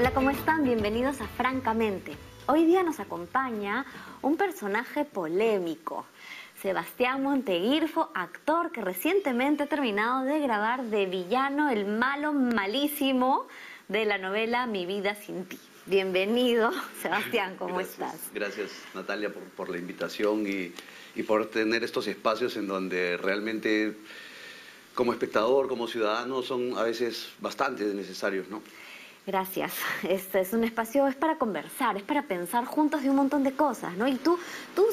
Hola, ¿cómo están? Bienvenidos a Francamente. Hoy día nos acompaña un personaje polémico, Sebastián Monteguirfo, actor que recientemente ha terminado de grabar de villano, el malo malísimo de la novela Mi vida sin ti. Bienvenido, Sebastián, ¿cómo estás? Gracias, Natalia, por la invitación y por tener estos espacios en donde realmente, como espectador, como ciudadano, son a veces bastante necesarios, ¿no? Gracias. Este es un espacio, es para conversar, es para pensar juntos de un montón de cosas, ¿no? Y tú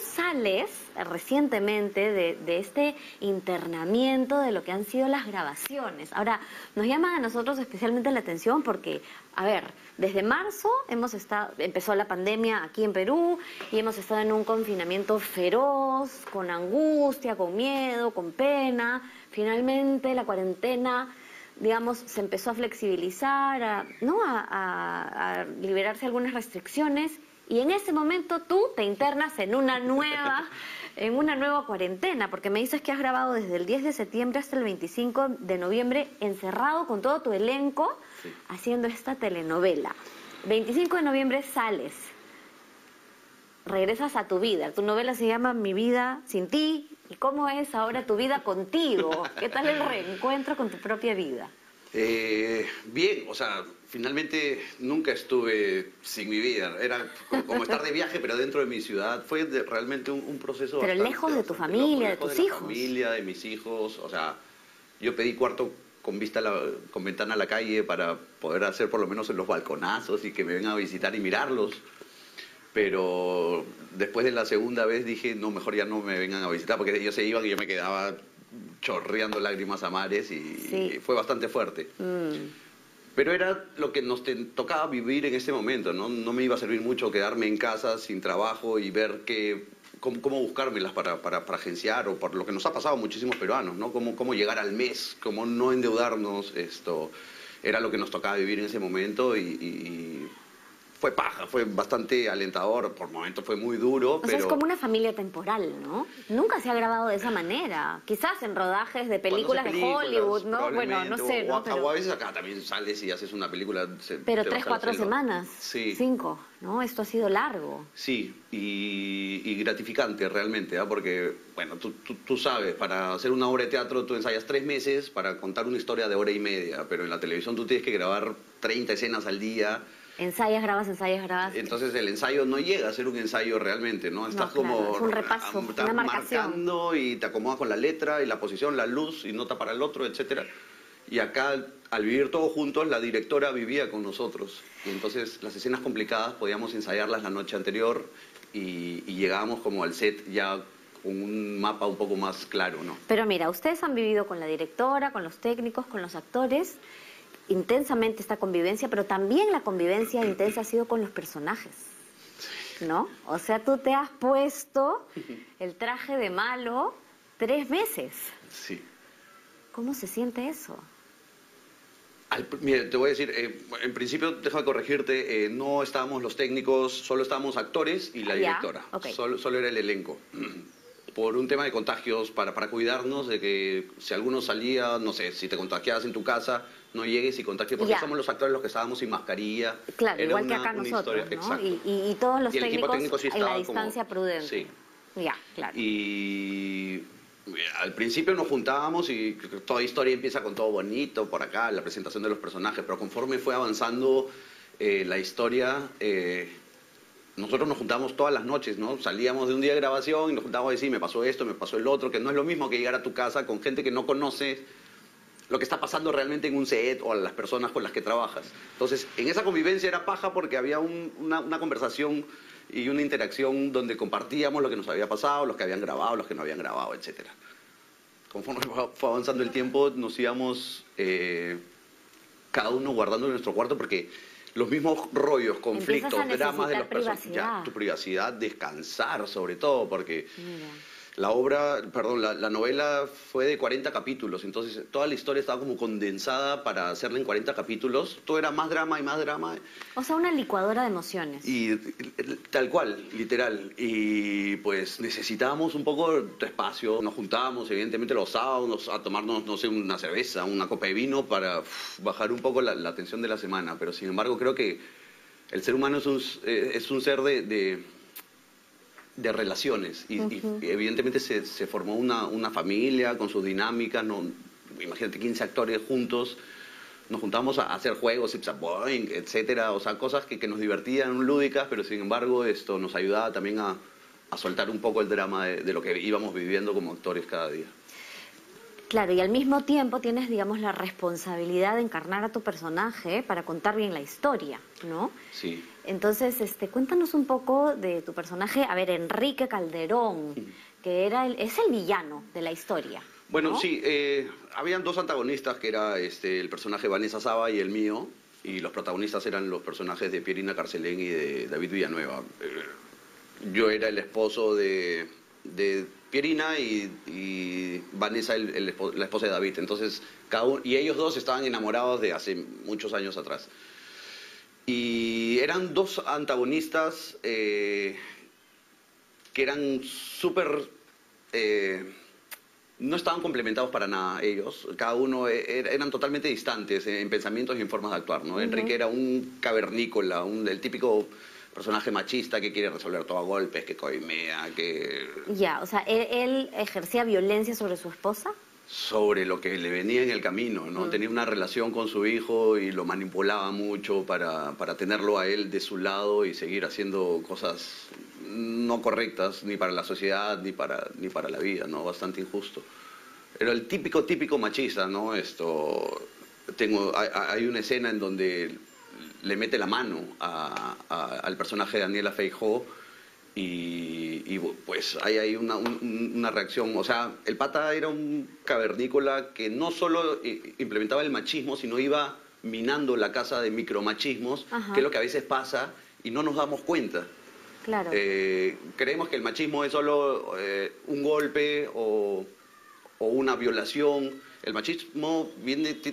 sales recientemente de este internamiento de lo que han sido las grabaciones. Ahora, nos llama a nosotros especialmente la atención porque, a ver, desde marzo empezó la pandemia aquí en Perú y hemos estado en un confinamiento feroz, con angustia, con miedo, con pena. Finalmente la cuarentena, digamos, se empezó a flexibilizar, a liberarse algunas restricciones, y en ese momento tú te internas en una nueva cuarentena, porque me dices que has grabado desde el 10 de septiembre hasta el 25 de noviembre, encerrado con todo tu elenco, sí, haciendo esta telenovela. 25 de noviembre sales, regresas a tu vida. Tu novela se llama Mi vida sin ti. ¿Y cómo es ahora tu vida contigo? ¿Qué tal el reencuentro con tu propia vida? Bien, o sea, finalmente nunca estuve sin mi vida. Era como estar de viaje, pero dentro de mi ciudad. Fue realmente un proceso pero lejos de tu familia, de tus hijos. De mi familia, de mis hijos. O sea, yo pedí cuarto con con ventana a la calle para poder hacer por lo menos en los balconazos y que me vengan a visitar y mirarlos. Pero después de la segunda vez dije, no, mejor ya no me vengan a visitar, porque ellos se iban y yo me quedaba chorreando lágrimas a mares y fue bastante fuerte. Pero era lo que nos tocaba vivir en ese momento, ¿no? No me iba a servir mucho quedarme en casa sin trabajo y ver cómo buscármelas para agenciar, o por lo que nos ha pasado a muchísimos peruanos, ¿no? Cómo llegar al mes, cómo no endeudarnos. Era lo que nos tocaba vivir en ese momento y fue paja, fue bastante alentador, por momentos fue muy duro, o sea, es como una familia temporal, ¿no? Nunca se ha grabado de esa manera. Quizás en rodajes de películas de Hollywood, ¿no? Bueno, no sé, ¿no? O a veces acá también sales y haces una película. Pero 3, 4 semanas, sí. 5, ¿no? Esto ha sido largo. Sí, y gratificante realmente, ¿eh? Porque, bueno, tú sabes, para hacer una obra de teatro tú ensayas 3 meses para contar una historia de hora y media, pero en la televisión tú tienes que grabar 30 escenas al día. Ensayas, grabas, ensayas, grabas. Entonces el ensayo no llega a ser un ensayo realmente, ¿no? Estás como... Es un repaso, estás una marcación. Marcando y te acomodas con la letra y la posición, la luz y nota para el otro, etcétera. Y acá, al vivir todos juntos, la directora vivía con nosotros. Y entonces las escenas complicadas podíamos ensayarlas la noche anterior y llegábamos como al set ya con un mapa un poco más claro, ¿no? Pero mira, ustedes han vivido con la directora, con los técnicos, con los actores, intensamente esta convivencia, pero también la convivencia intensa ha sido con los personajes, ¿no? O sea, tú te has puesto el traje de malo 3 meses. Sí. ¿Cómo se siente eso? Mira, te voy a decir, en principio, déjame corregirte, no estábamos los técnicos, solo estábamos actores y la directora. Okay. Solo era el elenco. Por un tema de contagios, para cuidarnos de que si alguno salía, no sé, si te contagiabas en tu casa, no llegues y contagies, porque somos los actores los que estábamos sin mascarilla. Claro, igual que acá nosotros, ¿no? Exacto. Y todos los técnicos sí en la distancia prudente. Sí. Ya, claro. Y al principio nos juntábamos y toda historia empieza con todo bonito, por acá, la presentación de los personajes, pero conforme fue avanzando la historia... nosotros nos juntábamos todas las noches, ¿no? Salíamos de un día de grabación y nos juntábamos a decir, me pasó esto, me pasó el otro, que no es lo mismo que llegar a tu casa con gente que no conoces lo que está pasando realmente en un set o a las personas con las que trabajas. Entonces, en esa convivencia era paja porque había una conversación y una interacción donde compartíamos lo que nos había pasado, los que habían grabado, los que no habían grabado, etc. Conforme fue avanzando el tiempo, nos íbamos cada uno guardando en nuestro cuarto porque... los mismos rollos, conflictos, dramas de los personajes. Ya, tu privacidad, descansar sobre todo, porque la novela fue de 40 capítulos, entonces toda la historia estaba como condensada para hacerla en 40 capítulos. Todo era más drama y más drama. O sea, una licuadora de emociones. Y tal cual, literal. Y pues necesitábamos un poco de espacio. Nos juntábamos, evidentemente, los sábados a tomarnos, no sé, una cerveza, una copa de vino para bajar un poco la tensión de la semana. Pero sin embargo, creo que El ser humano es un ser de relaciones y evidentemente se formó una familia con sus dinámicas, ¿no? Imagínate 15 actores juntos, nos juntamos a hacer juegos, Boing, etcétera, o sea, cosas que nos divertían, lúdicas, pero sin embargo esto nos ayudaba también a soltar un poco el drama de lo que íbamos viviendo como actores cada día. Claro, y al mismo tiempo tienes, digamos, la responsabilidad de encarnar a tu personaje para contar bien la historia, ¿no? Sí. Entonces, cuéntanos un poco de tu personaje, a ver, Enrique Calderón, que es el villano de la historia. Bueno, ¿no? sí, habían dos antagonistas, que era el personaje Vanessa Saba y el mío, y los protagonistas eran los personajes de Pierina Carcelén y de David Villanueva. Yo era el esposo de Pierina y Vanessa la esposa de David. Entonces, y ellos dos estaban enamorados de hace muchos años atrás. Y eran dos antagonistas que eran súper... no estaban complementados para nada ellos. Cada uno eran totalmente distantes en pensamientos y en formas de actuar, ¿no? Enrique era un cavernícola, el típico personaje machista que quiere resolver todo a golpes, que coimea, que... Ya, o sea, ¿él ejercía violencia sobre su esposa? Sobre lo que le venía en el camino, ¿no? Tenía una relación con su hijo y lo manipulaba mucho para tenerlo a él de su lado y seguir haciendo cosas no correctas ni para la sociedad ni para la vida, ¿no? Bastante injusto. Era el típico machista, ¿no? Hay una escena en donde le mete la mano al personaje de Daniela Feijó y pues hay una reacción. O sea, el pata era un cavernícola que no solo implementaba el machismo, sino iba minando la casa de micromachismos, que es lo que a veces pasa y no nos damos cuenta. Claro. Creemos que el machismo es solo un golpe o una violación. El machismo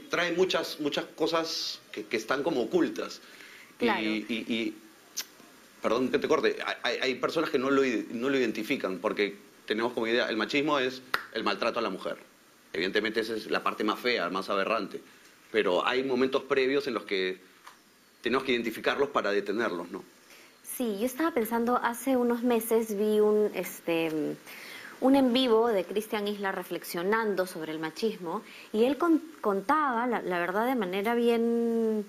trae muchas cosas que están como ocultas. Claro. Perdón que te corte, hay personas que no lo identifican porque tenemos como idea, el machismo es el maltrato a la mujer. Evidentemente esa es la parte más fea, más aberrante. Pero hay momentos previos en los que tenemos que identificarlos para detenerlos, ¿no? Sí, yo estaba pensando, hace unos meses vi un en vivo de Cristian Isla reflexionando sobre el machismo y él contaba, la verdad, de manera bien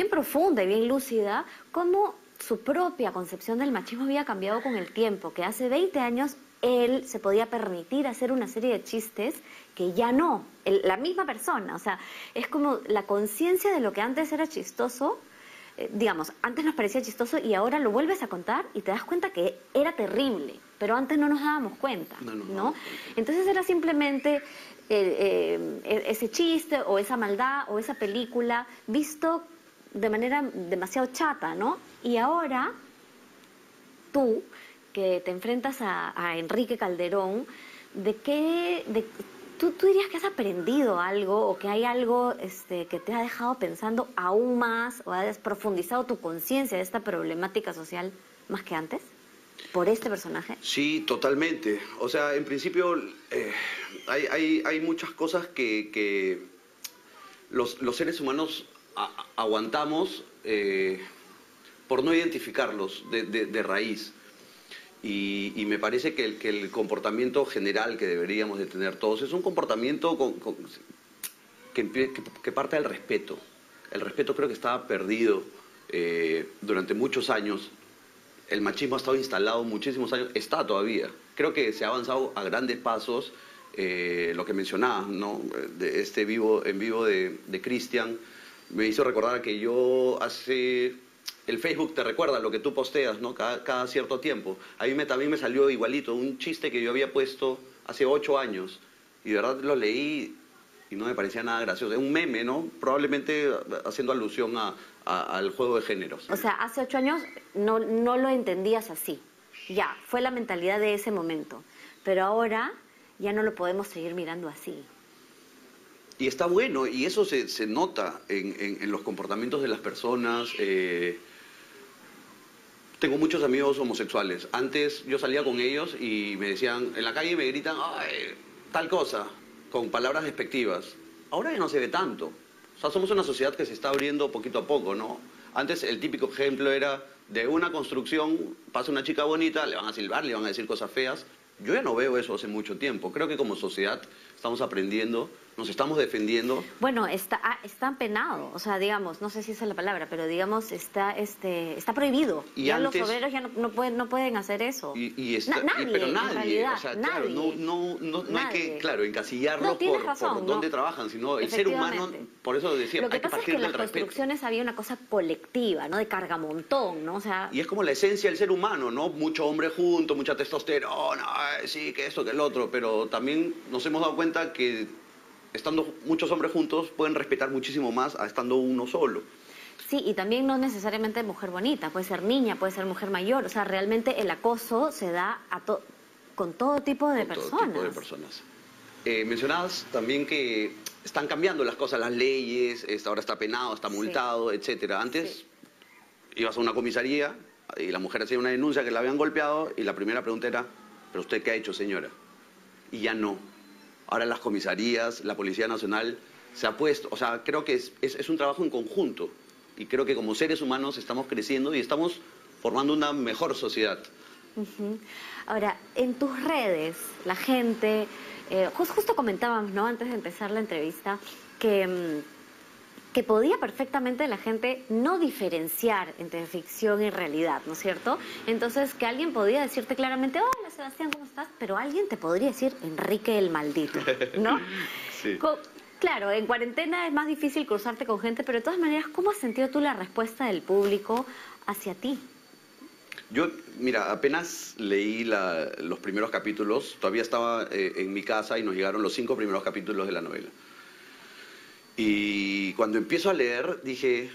profunda y bien lúcida, cómo su propia concepción del machismo había cambiado con el tiempo, que hace 20 años él se podía permitir hacer una serie de chistes que ya no, la misma persona, o sea, es como la conciencia de lo que antes era chistoso. Digamos, antes nos parecía chistoso y ahora lo vuelves a contar y te das cuenta que era terrible, pero antes no nos dábamos cuenta, ¿no? Entonces era simplemente ese chiste o esa maldad o esa película visto de manera demasiado chata, ¿no? Y ahora tú, que te enfrentas a Enrique Calderón, ¿Tú dirías que has aprendido algo o que hay algo que te ha dejado pensando aún más o has profundizado tu conciencia de esta problemática social más que antes por este personaje? Sí, totalmente. O sea, en principio hay muchas cosas que los seres humanos aguantamos por no identificarlos de raíz. Y me parece que el comportamiento general que deberíamos de tener todos es un comportamiento que parte del respeto. El respeto creo que estaba perdido durante muchos años. El machismo ha estado instalado muchísimos años, está todavía. Creo que se ha avanzado a grandes pasos. Lo que mencionabas, ¿no? De en vivo de Cristian, me hizo recordar que yo el Facebook te recuerda lo que tú posteas, ¿no? Cada cierto tiempo. A mí también me salió igualito un chiste que yo había puesto hace 8 años y de verdad lo leí y no me parecía nada gracioso. Es un meme, ¿no? Probablemente haciendo alusión al juego de géneros. O sea, hace 8 años no lo entendías así. Ya, fue la mentalidad de ese momento. Pero ahora ya no lo podemos seguir mirando así. Y está bueno, y eso se nota en los comportamientos de las personas. Tengo muchos amigos homosexuales. Antes yo salía con ellos y me decían, en la calle me gritan, ay, tal cosa, con palabras despectivas. Ahora ya no se ve tanto. O sea, somos una sociedad que se está abriendo poquito a poco, ¿no? Antes el típico ejemplo era de una construcción, pasa una chica bonita, le van a silbar, le van a decir cosas feas. Yo ya no veo eso hace mucho tiempo. Creo que como sociedad estamos aprendiendo, nos estamos defendiendo. Bueno, está penado, o sea, digamos, no sé si esa es la palabra, pero digamos, está prohibido. Y ya antes, los obreros ya no pueden hacer eso. Pero nadie, en realidad, o sea, nadie, claro, no hay que, claro, encasillarlos No, tienes razón, por dónde trabajan, sino el ser humano, por eso decía, Lo que hay que pasa es partir que en del las respeto. construcciones había una cosa colectiva, ¿no? De cargamontón, ¿no? O sea... Y es como la esencia del ser humano, ¿no? Mucho hombre junto, mucha testosterona, sí, que esto, que el otro, pero también nos hemos dado cuenta que estando muchos hombres juntos pueden respetar muchísimo más a estando uno solo. Sí, y también no necesariamente mujer bonita, puede ser niña, puede ser mujer mayor, o sea, realmente el acoso se da con todo tipo de personas. Todo tipo de personas. Mencionabas también que están cambiando las cosas, las leyes, ahora está penado, está multado, etcétera. Antes ibas a una comisaría y la mujer hacía una denuncia que la habían golpeado y la primera pregunta era, ¿pero usted qué ha hecho, señora? Y ya no. Ahora las comisarías, la Policía Nacional se ha puesto, o sea, creo que es un trabajo en conjunto y creo que como seres humanos estamos creciendo y estamos formando una mejor sociedad. Ahora, en tus redes, la gente, justo comentábamos, ¿no? Antes de empezar la entrevista, que podía perfectamente la gente no diferenciar entre ficción y realidad, ¿no es cierto? Entonces, que alguien podía decirte claramente, hola Sebastián, ¿cómo estás? Pero alguien te podría decir Enrique el maldito, ¿no? Sí. Claro, en cuarentena es más difícil cruzarte con gente, pero de todas maneras, ¿cómo has sentido tú la respuesta del público hacia ti? Yo, mira, apenas leí los primeros capítulos, todavía estaba en mi casa y nos llegaron los 5 primeros capítulos de la novela. Y cuando empiezo a leer, dije,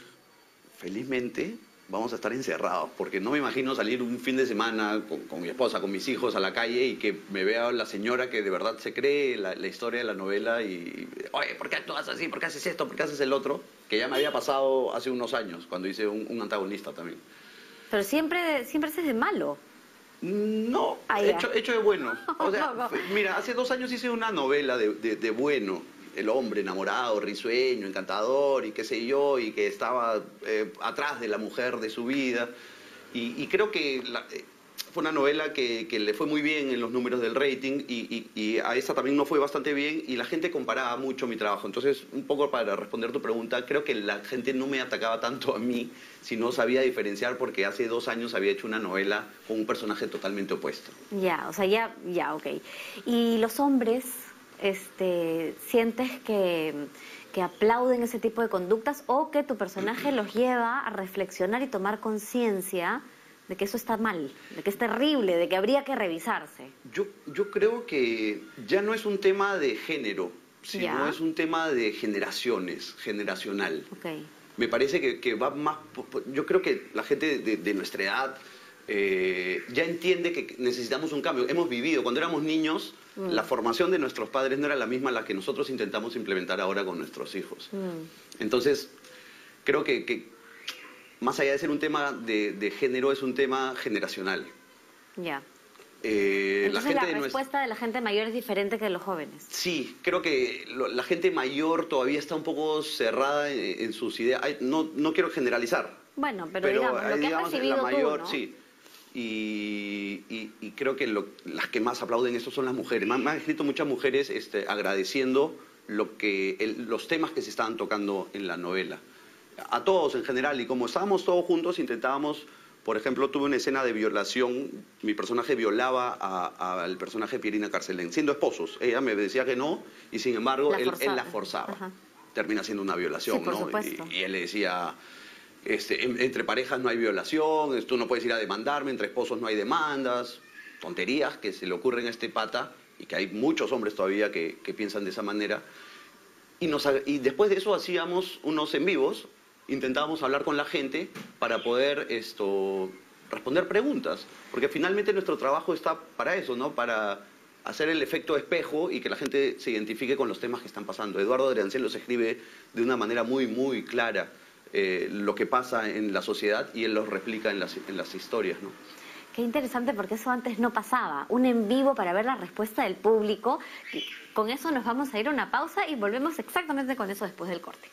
felizmente vamos a estar encerrados, porque no me imagino salir un fin de semana con mi esposa, con mis hijos a la calle y que me vea la señora que de verdad se cree la historia de la novela y, oye, ¿por qué actúas así? ¿Por qué haces esto? ¿Por qué haces el otro? Que ya me había pasado hace unos años, cuando hice un antagonista también. Pero siempre haces de malo. No, hecho de bueno. O sea, mira, hace 2 años hice una novela de bueno. El hombre enamorado, risueño, encantador y qué sé yo, y que estaba atrás de la mujer de su vida. Y creo que fue una novela que le fue muy bien en los números del rating y a esta también no fue bastante bien y la gente comparaba mucho mi trabajo. Entonces, un poco para responder tu pregunta, creo que la gente no me atacaba tanto a mí, sino sabía diferenciar porque hace 2 años había hecho una novela con un personaje totalmente opuesto. Ya, o sea, ya, ok. ¿Y los hombres, sientes que aplauden ese tipo de conductas o que tu personaje los lleva a reflexionar y tomar conciencia de que eso está mal, de que es terrible, de que habría que revisarse? Yo creo que ya no es un tema de género, sino es un tema de generacional. Okay. Me parece que va más... Yo creo que la gente de nuestra edad ya entiende que necesitamos un cambio. Hemos vivido, cuando éramos niños, la formación de nuestros padres no era la misma a la que nosotros intentamos implementar ahora con nuestros hijos. Entonces, creo que más allá de ser un tema de género, es un tema generacional. Ya. Entonces la respuesta de la gente mayor es diferente que de los jóvenes. Sí, creo que la gente mayor todavía está un poco cerrada en sus ideas. No quiero generalizar. Bueno, pero digamos, lo que has percibido la mayor, tú, ¿no? Sí. Y creo que las que más aplauden esto son las mujeres. Me han escrito muchas mujeres agradeciendo los temas que se estaban tocando en la novela. A todos en general, y como estábamos todos juntos, intentábamos, por ejemplo, tuve una escena de violación, mi personaje violaba al personaje de Pierina Carcelén, siendo esposos. Ella me decía que no, y sin embargo, él la forzaba. Ajá. Termina siendo una violación, sí, por ¿no? Supuesto. Y él le decía, entre parejas no hay violación, tú no puedes ir a demandarme, entre esposos no hay demandas, tonterías que se le ocurren a este pata, y que hay muchos hombres todavía que piensan de esa manera. Y después de eso hacíamos unos en vivos, intentábamos hablar con la gente para poder responder preguntas, porque finalmente nuestro trabajo está para eso, ¿no? Para hacer el efecto espejo y que la gente se identifique con los temas que están pasando. Eduardo Adriancén los escribe de una manera muy, muy clara lo que pasa en la sociedad y él los replica en las historias, ¿no? Qué interesante, porque eso antes no pasaba. Un en vivo para ver la respuesta del público. Con eso nos vamos a ir a una pausa y volvemos exactamente con eso después del corte.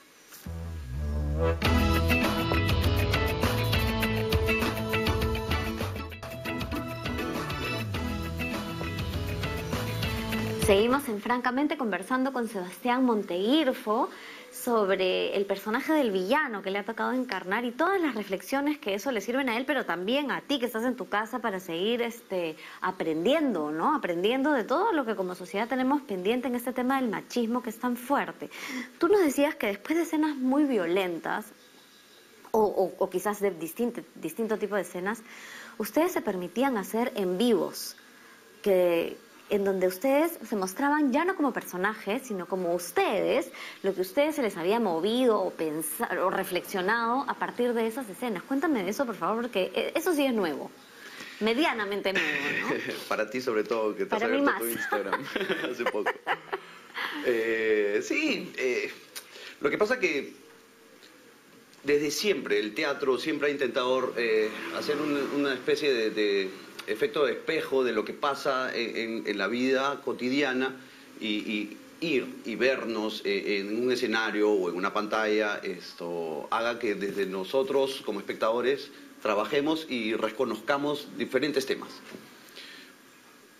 Seguimos en Francamente conversando con Sebastián Monteirfo sobre el personaje del villano que le ha tocado encarnar y todas las reflexiones que eso le sirven a él, pero también a ti que estás en tu casa para seguir aprendiendo, ¿no? Aprendiendo de todo lo que como sociedad tenemos pendiente en este tema del machismo que es tan fuerte. Tú nos decías que después de escenas muy violentas, o quizás de distinto tipo de escenas, ustedes se permitían hacer en vivos, en donde ustedes se mostraban ya no como personajes, sino como ustedes, lo que a ustedes se les había movido o pensado o reflexionado a partir de esas escenas. Cuéntame de eso, por favor, porque eso sí es nuevo, medianamente nuevo, ¿no? Para ti sobre todo, que te has Para mí abierto más. tu Instagram hace poco. Lo que pasa que desde siempre el teatro siempre ha intentado hacer una especie de efecto de espejo de lo que pasa en la vida cotidiana y ir y vernos en un escenario o en una pantalla, esto haga que desde nosotros como espectadores trabajemos y reconozcamos diferentes temas.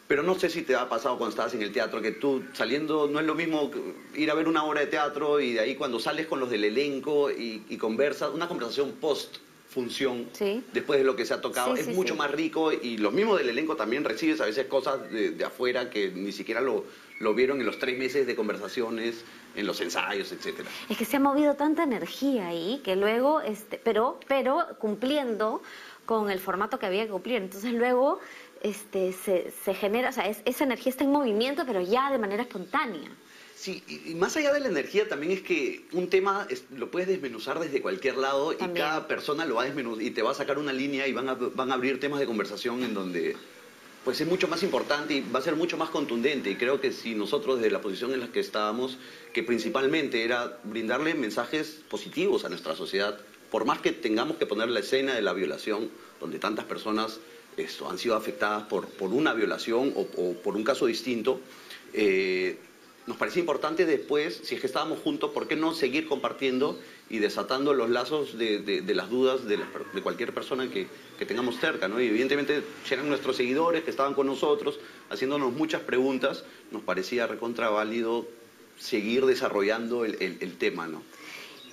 Pero no sé si te ha pasado cuando estabas en el teatro, que tú saliendo, no es lo mismo ir a ver una obra de teatro y de ahí cuando sales con los del elenco y conversas, una conversación post-función, Sí. después de lo que se ha tocado, Sí, es sí, mucho sí. más rico y los mismos del elenco también recibes a veces cosas de afuera que ni siquiera lo vieron en los 3 meses de conversaciones, en los ensayos, etcétera. Es que se ha movido tanta energía ahí que luego, pero cumpliendo con el formato que había que cumplir. Entonces luego se genera, o sea, esa energía está en movimiento, pero ya de manera espontánea. Sí, y más allá de la energía también es que un tema lo puedes desmenuzar desde cualquier lado También. y cada persona lo va a desmenuzar y te va a sacar una línea y van a abrir temas de conversación en donde pues es mucho más importante y va a ser mucho más contundente. Y creo que si nosotros desde la posición en la que estábamos, que principalmente era brindarle mensajes positivos a nuestra sociedad, por más que tengamos que poner la escena de la violación, donde tantas personas han sido afectadas por una violación o por un caso distinto, nos parecía importante después, si es que estábamos juntos, ¿por qué no seguir compartiendo y desatando los lazos de las dudas de cualquier persona que tengamos cerca, ¿no? Y evidentemente, si eran nuestros seguidores que estaban con nosotros, haciéndonos muchas preguntas, nos parecía recontra válido seguir desarrollando el tema, ¿no?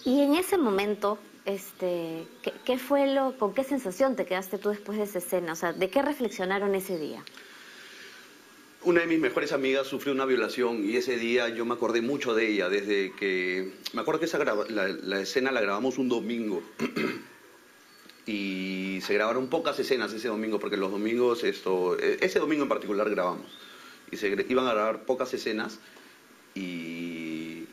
Y en ese momento, ¿qué fue con qué sensación te quedaste tú después de esa escena? O sea, ¿de qué reflexionaron ese día? Una de mis mejores amigas sufrió una violación y ese día yo me acordé mucho de ella, desde que... Me acuerdo que la escena la grabamos un domingo y se grabaron pocas escenas ese domingo porque los domingos, ese domingo en particular grabamos y se iban a grabar pocas escenas y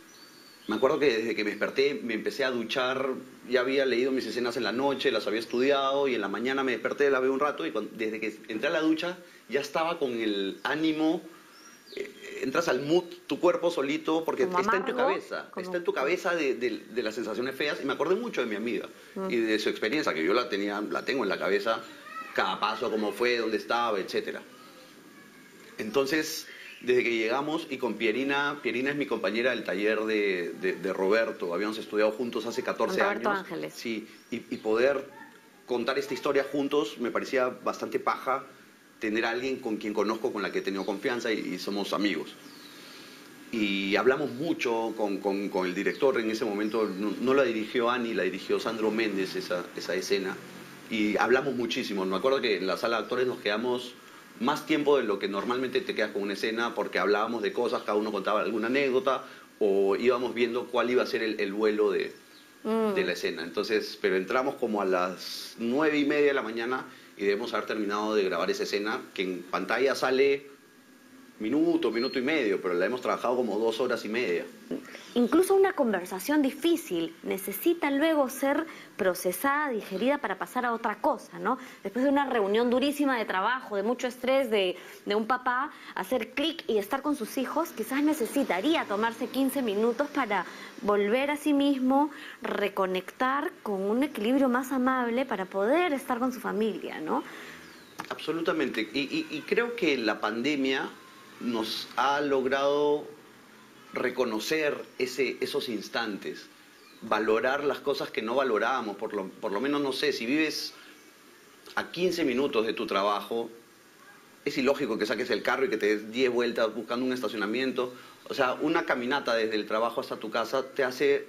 me acuerdo que desde que me desperté me empecé a duchar, ya había leído mis escenas en la noche, las había estudiado y en la mañana me desperté, la veo un rato y desde que entré a la ducha ya estaba con el ánimo, entras al mood, tu cuerpo solito, porque ¿Como está en tu amargo? cabeza, está en tu cabeza de las sensaciones feas y me acordé mucho de mi amiga y de su experiencia, que yo la tengo en la cabeza, cada paso, cómo fue, dónde estaba, etcétera. Entonces, desde que llegamos y con Pierina es mi compañera del taller de Roberto, habíamos estudiado juntos hace 14 Con Roberto años. Ángeles. Sí, y poder contar esta historia juntos me parecía bastante paja tener a alguien con quien conozco, con la que he tenido confianza y somos amigos. Y hablamos mucho con el director, en ese momento no la dirigió Ani, la dirigió Sandro Méndez esa escena. Y hablamos muchísimo, me acuerdo que en la sala de actores nos quedamos más tiempo de lo que normalmente te quedas con una escena porque hablábamos de cosas, cada uno contaba alguna anécdota o íbamos viendo cuál iba a ser el vuelo de la escena. Entonces, pero entramos como a las 9:30 de la mañana y debemos haber terminado de grabar esa escena que en pantalla sale minuto y medio, pero la hemos trabajado como 2 horas y media. Incluso una conversación difícil necesita luego ser procesada, digerida para pasar a otra cosa, ¿no? Después de una reunión durísima de trabajo, de mucho estrés, de un papá, hacer clic y estar con sus hijos, quizás necesitaría tomarse 15 minutos para volver a sí mismo, reconectar con un equilibrio más amable para poder estar con su familia, ¿no? Absolutamente. Y creo que la pandemia nos ha logrado reconocer esos instantes, valorar las cosas que no valorábamos, por lo menos, no sé, si vives a 15 minutos de tu trabajo, es ilógico que saques el carro y que te des 10 vueltas buscando un estacionamiento. O sea, una caminata desde el trabajo hasta tu casa te hace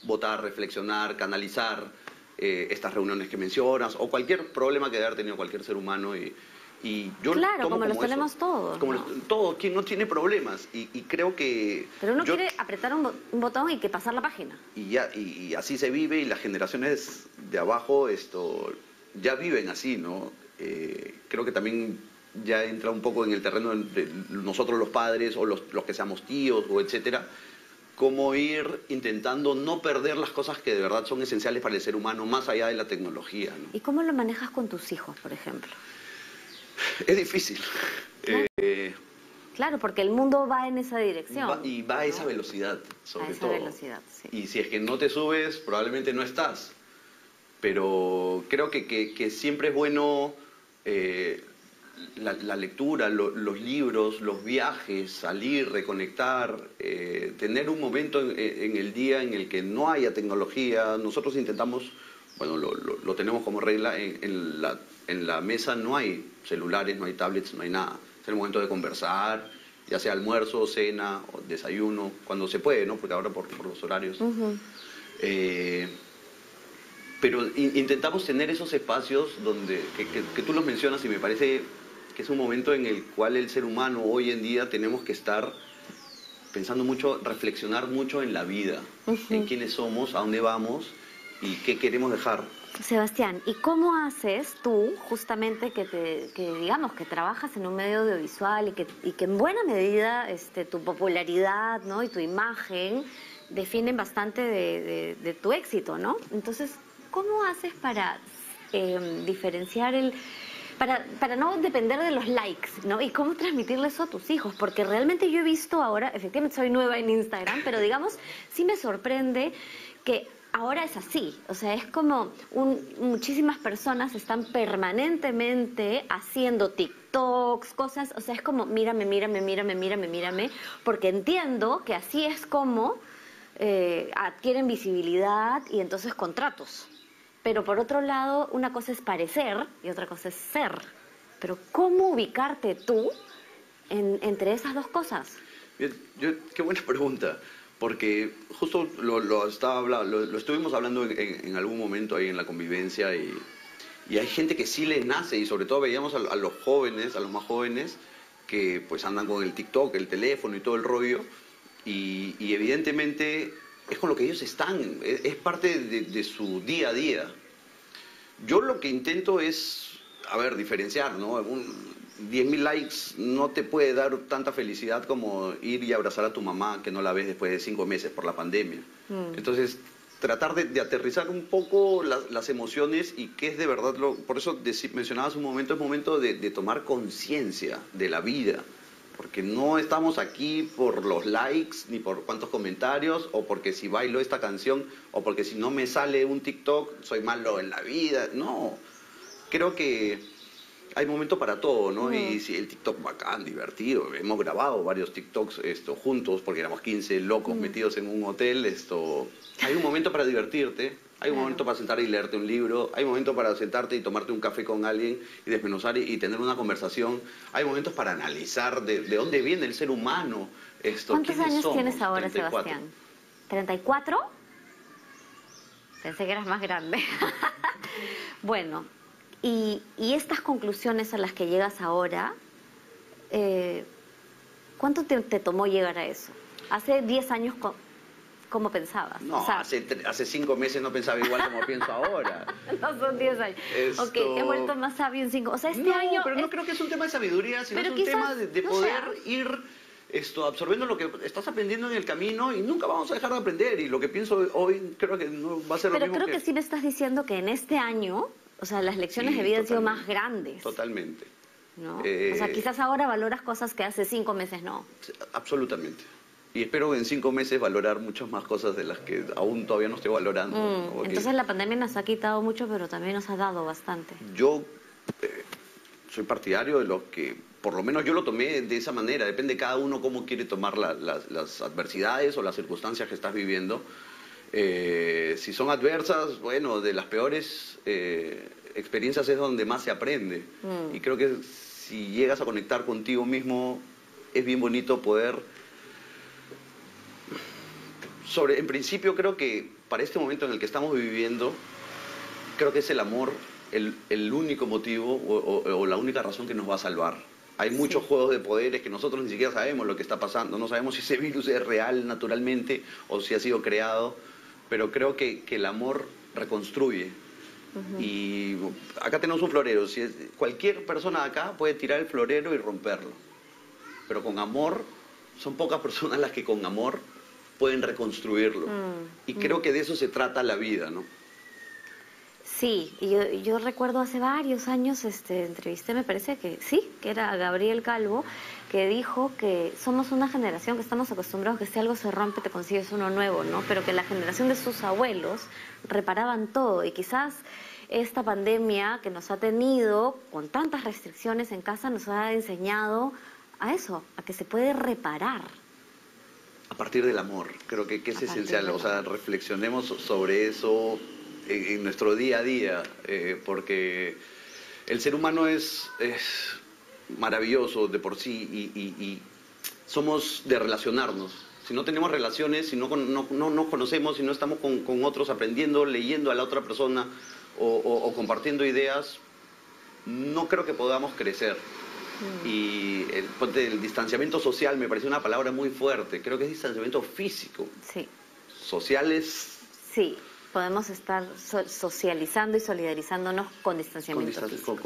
votar, reflexionar, canalizar estas reuniones que mencionas o cualquier problema que debe haber tenido cualquier ser humano. Y yo Claro, tomo como los eso, tenemos todos, como ¿no? todo, quien no tiene problemas. Y creo que... Pero uno yo- quiere apretar un botón y que pasar la página. y así se vive y las generaciones de abajo ya viven así, ¿no? Creo que también ya entra un poco en el terreno de nosotros los padres o los que seamos tíos o etcétera, cómo ir intentando no perder las cosas que de verdad son esenciales para el ser humano más allá de la tecnología, ¿no? ¿Y cómo lo manejas con tus hijos, por ejemplo? Es difícil. Claro. Eh, Claro, porque el mundo va en esa dirección. va a ¿no? esa velocidad, sobre A esa todo. velocidad, sí. Y si es que no te subes, probablemente no estás. Pero creo que siempre es bueno la lectura, los libros, los viajes, salir, reconectar, tener un momento en el día en el que no haya tecnología. Nosotros intentamos, bueno, lo tenemos como regla, en la mesa no hay celulares, no hay tablets, no hay nada. Es el momento de conversar, ya sea almuerzo, cena, o desayuno, cuando se puede, ¿no? Porque ahora por los horarios. Pero intentamos tener esos espacios donde, que tú los mencionas y me parece que es un momento en el cual el ser humano hoy en día tenemos que estar pensando mucho, reflexionar mucho en la vida, en quiénes somos, a dónde vamos y qué queremos dejar. Sebastián, ¿y cómo haces tú, justamente que digamos que trabajas en un medio audiovisual y que en buena medida tu popularidad, ¿no? y tu imagen definen bastante de tu éxito, ¿no? Entonces, ¿cómo haces para diferenciar para no depender de los likes, ¿no? Y cómo transmitirle eso a tus hijos, porque realmente yo he visto ahora, efectivamente soy nueva en Instagram, pero digamos, sí me sorprende que ahora es así, o sea, es como muchísimas personas están permanentemente haciendo TikToks, cosas, o sea, es como mírame, mírame, mírame, mírame, mírame, porque entiendo que así es como adquieren visibilidad y entonces contratos. Pero por otro lado, una cosa es parecer y otra cosa es ser. Pero ¿cómo ubicarte tú entre esas dos cosas? Bien, qué buena pregunta, porque justo lo estuvimos hablando en algún momento ahí en la convivencia y hay gente que sí le nace y sobre todo veíamos a los jóvenes, a los más jóvenes, que pues andan con el TikTok, el teléfono y todo el rollo y evidentemente es con lo que ellos están, es parte de su día a día. Yo lo que intento es, a ver, diferenciar, ¿no? 10.000 likes no te puede dar tanta felicidad como ir y abrazar a tu mamá que no la ves después de 5 meses por la pandemia. Entonces, tratar de aterrizar un poco las emociones y qué es de verdad, por eso mencionabas un momento, es momento de tomar conciencia de la vida. Porque no estamos aquí por los likes, ni por cuántos comentarios, o porque si bailo esta canción, o porque si no me sale un TikTok, soy malo en la vida. No, creo que hay momento para todo, ¿no? Y si el TikTok bacán, divertido, hemos grabado varios TikToks juntos, porque éramos 15 locos metidos en un hotel, hay un momento para divertirte. Hay un momento para sentarte y leerte un libro, hay un momento para sentarte y tomarte un café con alguien y desmenuzar y tener una conversación. Hay momentos para analizar de dónde viene el ser humano. ¿Cuántos años somos? tienes ahora, 34. Sebastián? ¿34? Pensé que eras más grande. Bueno, y estas conclusiones a las que llegas ahora, ¿cuánto te tomó llegar a eso? Hace 10 años, ¿cómo pensabas? No, O sea, hace 5 meses no pensaba igual como pienso ahora. no son 10 años. Ok, te he vuelto más sabio en 5. O sea, este año... pero no creo que es un tema de sabiduría, sino pero es un quizás, tema de no poder sé. ir absorbiendo lo que estás aprendiendo en el camino y nunca vamos a dejar de aprender. Y lo que pienso hoy creo que no va a ser lo Pero mismo creo que sí me estás diciendo que en este año, o sea, las lecciones de vida han sido más grandes. Totalmente. ¿No? O sea, quizás ahora valoras cosas que hace 5 meses no. Absolutamente. Y espero en 5 meses valorar muchas más cosas de las que aún todavía no estoy valorando. ¿No? Porque Entonces la pandemia nos ha quitado mucho, pero también nos ha dado bastante. yo soy partidario de los que, por lo menos yo lo tomé de esa manera, depende de cada uno cómo quiere tomar las adversidades o las circunstancias que estás viviendo. Si son adversas, bueno, de las peores experiencias es donde más se aprende. Y creo que si llegas a conectar contigo mismo, es bien bonito poder... En principio creo que para este momento en el que estamos viviendo, creo que es el amor el único motivo o la única razón que nos va a salvar. Hay muchos juegos de poderes que nosotros ni siquiera sabemos lo que está pasando. No sabemos si ese virus es real naturalmente o si ha sido creado, pero creo que el amor reconstruye. Y acá tenemos un florero. Cualquier persona de acá puede tirar el florero y romperlo. Pero con amor, son pocas personas las que con amor pueden reconstruirlo. Y creo que de eso se trata la vida, ¿no? Sí, y yo recuerdo hace varios años, entrevisté, me parece que sí, que era Gabriel Calvo, que dijo que somos una generación que estamos acostumbrados que si algo se rompe te consigues uno nuevo, ¿no? Pero que la generación de sus abuelos reparaban todo y quizás esta pandemia que nos ha tenido con tantas restricciones en casa nos ha enseñado a eso, a que se puede reparar. A partir del amor, creo que es esencial, o sea, reflexionemos sobre eso en nuestro día a día, porque el ser humano es maravilloso de por sí y somos de relacionarnos. Si no tenemos relaciones, si no nos conocemos, si no estamos con otros aprendiendo, leyendo a la otra persona o compartiendo ideas, no creo que podamos crecer. Y el distanciamiento social me parece una palabra muy fuerte. Creo que es distanciamiento físico. Sí. Sociales. Sí, podemos estar socializando y solidarizando con distanciamiento físico.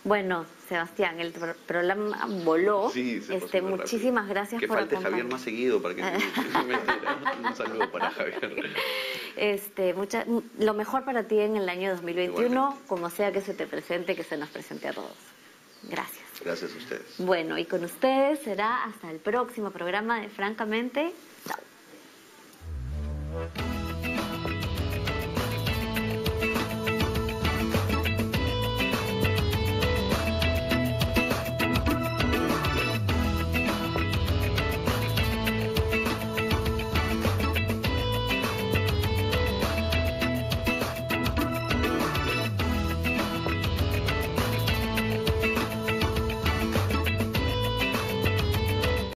Bueno, Sebastián, el programa voló. Sí, muchísimas gracias por acompañarnos. Que falte Javier más seguido para que un saludo para Javier. Lo mejor para ti en el año 2021, igualmente. Como sea que se te presente, que se nos presente a todos. Gracias. Gracias a ustedes. Bueno, y con ustedes será hasta el próximo programa de Francamente. Chao.